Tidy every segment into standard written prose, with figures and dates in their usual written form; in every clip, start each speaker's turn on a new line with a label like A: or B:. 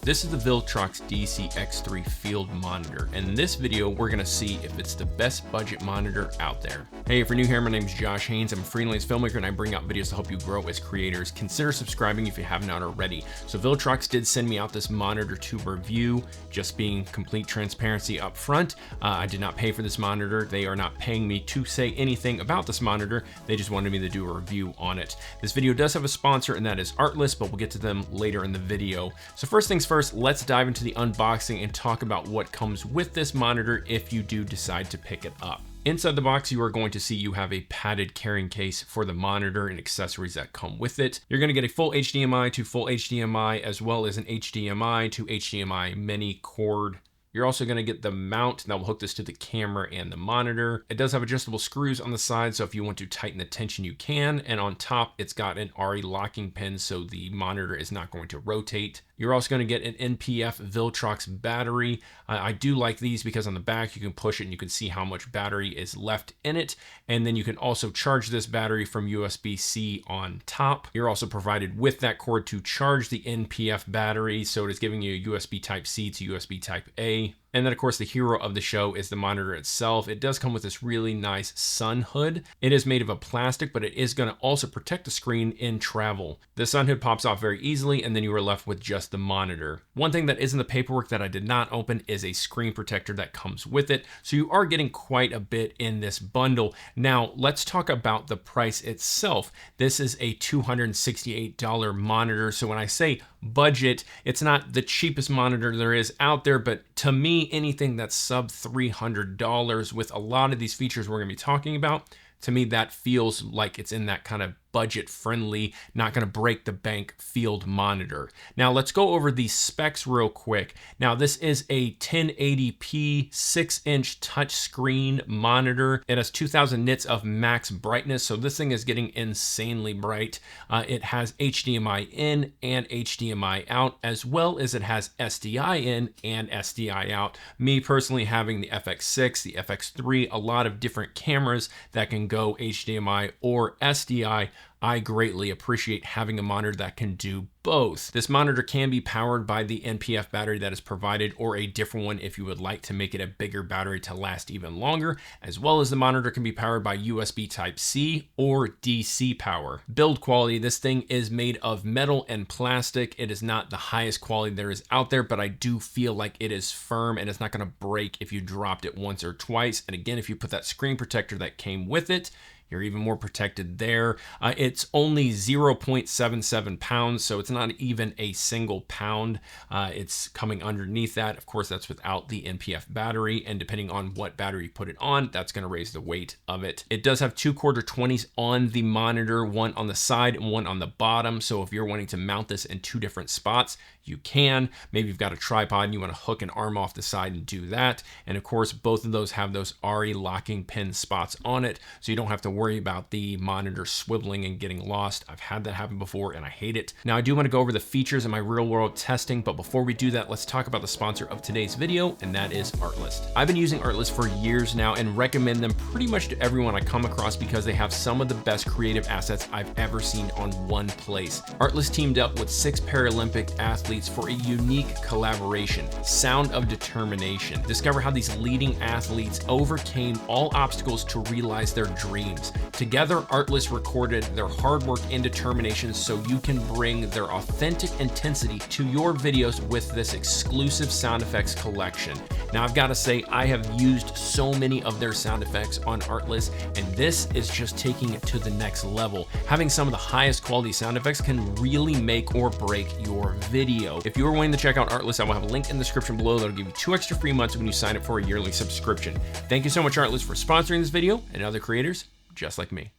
A: This is the Viltrox DC-X3 field monitor, and in this video we're going to see if it's the best budget monitor out there. Hey, if you're new here, my name is Josh Haynes. I'm a freelance filmmaker and I bring out videos to help you grow as creators. Consider subscribing if you have not already. So Viltrox did send me out this monitor to review, just being complete transparency up front. I did not pay for this monitor. They are not paying me to say anything about this monitor. They just wanted me to do a review on it. This video does have a sponsor, and that is Artless, but we'll get to them later in the video. So first things first, let's dive into the unboxing and talk about what comes with this monitor if you do decide to pick it up. Inside the box, you are going to see you have a padded carrying case for the monitor and accessories that come with it. You're going to get a full HDMI to full HDMI, as well as an HDMI to HDMI mini cord. You're also going to get the mount that will hook this to the camera and the monitor. It does have adjustable screws on the side, so if you want to tighten the tension, you can. And on top, it's got an RE locking pin, so the monitor is not going to rotate. You're also going to get an NPF Viltrox battery. I do like these because on the back, you can push it and you can see how much battery is left in it. And then you can also charge this battery from USB-C on top. You're also provided with that cord to charge the NPF battery. So it is giving you a USB Type-C to USB Type-A. And then of course the hero of the show is the monitor itself. It does come with this really nice sun hood. It is made of a plastic, but it is going to also protect the screen in travel. The sun hood pops off very easily, and then you are left with just the monitor. One thing that is in the paperwork that I did not open is a screen protector that comes with it. So you are getting quite a bit in this bundle. Now let's talk about the price itself. This is a $268 monitor. So when I say budget, it's not the cheapest monitor there is out there, but to me, anything that's sub $300 with a lot of these features we're going to be talking about, to me that feels like it's in that kind of budget friendly, not going to break the bank field monitor. Now let's go over the specs real quick. Now this is a 1080p 6-inch touchscreen monitor. It has 2000 nits of max brightness, so this thing is getting insanely bright. It has HDMI in and HDMI out, as well as it has SDI in and SDI out. Me personally having the FX6, the FX3, a lot of different cameras that can go HDMI or SDI, I greatly appreciate having a monitor that can do both. This monitor can be powered by the NPF battery that is provided, or a different one if you would like to make it a bigger battery to last even longer, as well as the monitor can be powered by USB Type-C or DC power. Build quality, this thing is made of metal and plastic. It is not the highest quality there is out there, but I do feel like it is firm and it's not going to break if you dropped it once or twice. And again, if you put that screen protector that came with it, you're even more protected there. It's only 0.77 pounds, so it's not even a single pound. It's coming underneath that. Of course, that's without the NPF battery, and depending on what battery you put it on, that's going to raise the weight of it. It does have 2 quarter 20s on the monitor, one on the side and one on the bottom. So if you're wanting to mount this in 2 different spots, you can. Maybe you've got a tripod and you want to hook an arm off the side and do that. And of course, both of those have those RE locking pin spots on it, so you don't have to worry about the monitor swiveling and getting lost. I've had that happen before and I hate it. Now I do want to go over the features in my real world testing, but before we do that, let's talk about the sponsor of today's video, and that is Artless. I've been using Artless for years now and recommend them pretty much to everyone I come across because they have some of the best creative assets I've ever seen on one place. Artless teamed up with 6 Paralympic athletes for a unique collaboration, Sound of Determination. Discover how these leading athletes overcame all obstacles to realize their dreams. Together, Artless recorded their hard work and determination so you can bring their authentic intensity to your videos with this exclusive sound effects collection. Now, I've got to say, I have used so many of their sound effects on Artless, and this is just taking it to the next level. Having some of the highest quality sound effects can really make or break your video. If you are wanting to check out Artless, I will have a link in the description below that'll give you 2 extra free months when you sign up for a yearly subscription. Thank you so much, Artless, for sponsoring this video and other creators just like me.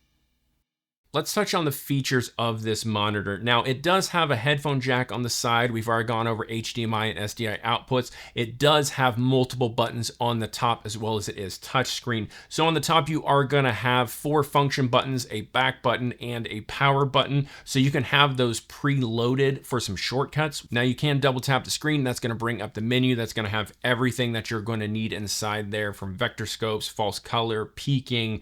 A: Let's touch on the features of this monitor. Now, it does have a headphone jack on the side. We've already gone over HDMI and SDI outputs. It does have multiple buttons on the top as well as it is touchscreen. So on the top, you are gonna have 4 function buttons, a back button and a power button. So you can have those preloaded for some shortcuts. Now you can double tap the screen. That's gonna bring up the menu. That's gonna have everything that you're gonna need inside there, from vector scopes, false color, peaking,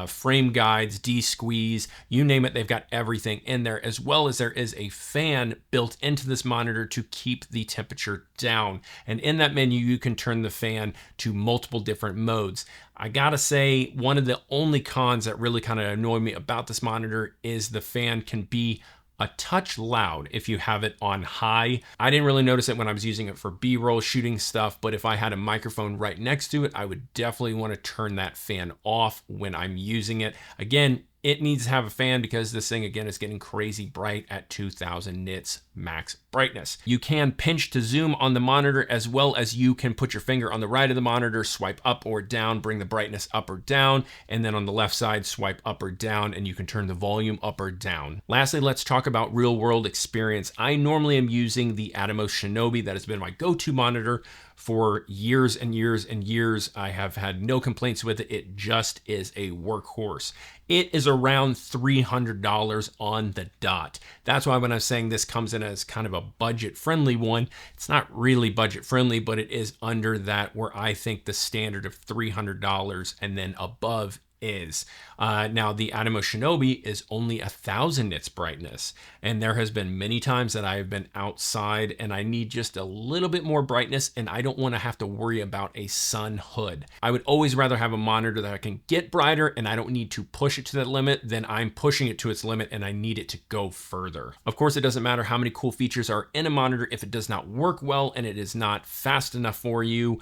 A: frame guides, D-squeeze. you name it, they've got everything in there, as well as there is a fan built into this monitor to keep the temperature down. And in that menu, you can turn the fan to multiple different modes. I gotta say, one of the only cons that really kind of annoy me about this monitor is the fan can be a touch loud if you have it on high. I didn't really notice it when I was using it for B-roll shooting stuff, but if I had a microphone right next to it, I would definitely want to turn that fan off when I'm using it. Again, it needs to have a fan because this thing, again, is getting crazy bright at 2000 nits max brightness. You can pinch to zoom on the monitor, as well as you can put your finger on the right of the monitor, swipe up or down, bring the brightness up or down, and then on the left side, swipe up or down, and you can turn the volume up or down. Lastly, let's talk about real world experience. I normally am using the Atomos Shinobi. That has been my go-to monitor for years and years and years. I have had no complaints with it. It just is a workhorse. It is around $300 on the dot. That's why when I was saying this comes in as kind of a budget friendly one, it's not really budget friendly, but it is under that where I think the standard of $300 and then above is. Now the Atomos Shinobi is only 1000 nits brightness, and there has been many times that I have been outside and I need just a little bit more brightness and I don't want to have to worry about a sun hood. I would always rather have a monitor that I can get brighter and I don't need to push it to that limit than I'm pushing it to its limit and I need it to go further. Of course, it doesn't matter how many cool features are in a monitor if it does not work well and it is not fast enough for you.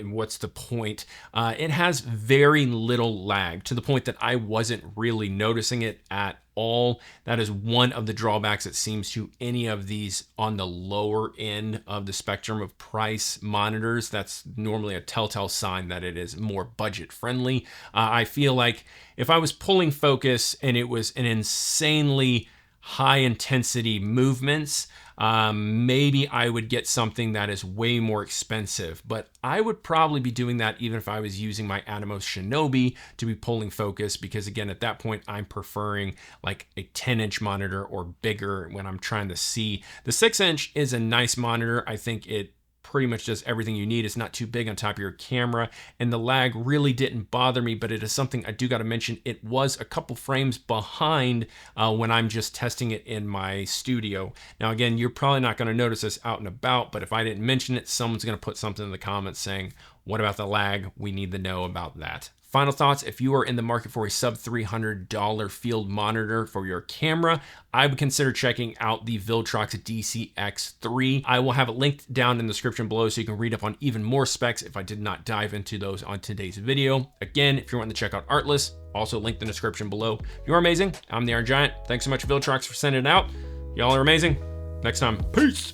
A: What's the point? It has very little lag, to the point that I wasn't really noticing it at all. That is one of the drawbacks, it seems, to any of these on the lower end of the spectrum of price monitors. That's normally a telltale sign that it is more budget friendly. I feel like if I was pulling focus and it was an insanely high intensity movements, maybe I would get something that is way more expensive, but I would probably be doing that even if I was using my Atomos Shinobi to be pulling focus, because again, at that point, I'm preferring like a 10-inch monitor or bigger when I'm trying to see. The 6-inch is a nice monitor. I think it pretty much does everything you need. It's not too big on top of your camera, and the lag really didn't bother me, but it is something I do got to mention. It was a couple frames behind when I'm just testing it in my studio. Now, again, you're probably not going to notice this out and about, but if I didn't mention it, someone's going to put something in the comments saying, what about the lag? We need to know about that. Final thoughts, if you are in the market for a sub $300 field monitor for your camera, I would consider checking out the Viltrox DC-X3. I will have it linked down in the description below so you can read up on even more specs if I did not dive into those on today's video. Again, if you're wanting to check out Artless, also linked in the description below. You're amazing. I'm the Iron Giant. Thanks so much, Viltrox, for sending it out. Y'all are amazing. Next time, peace.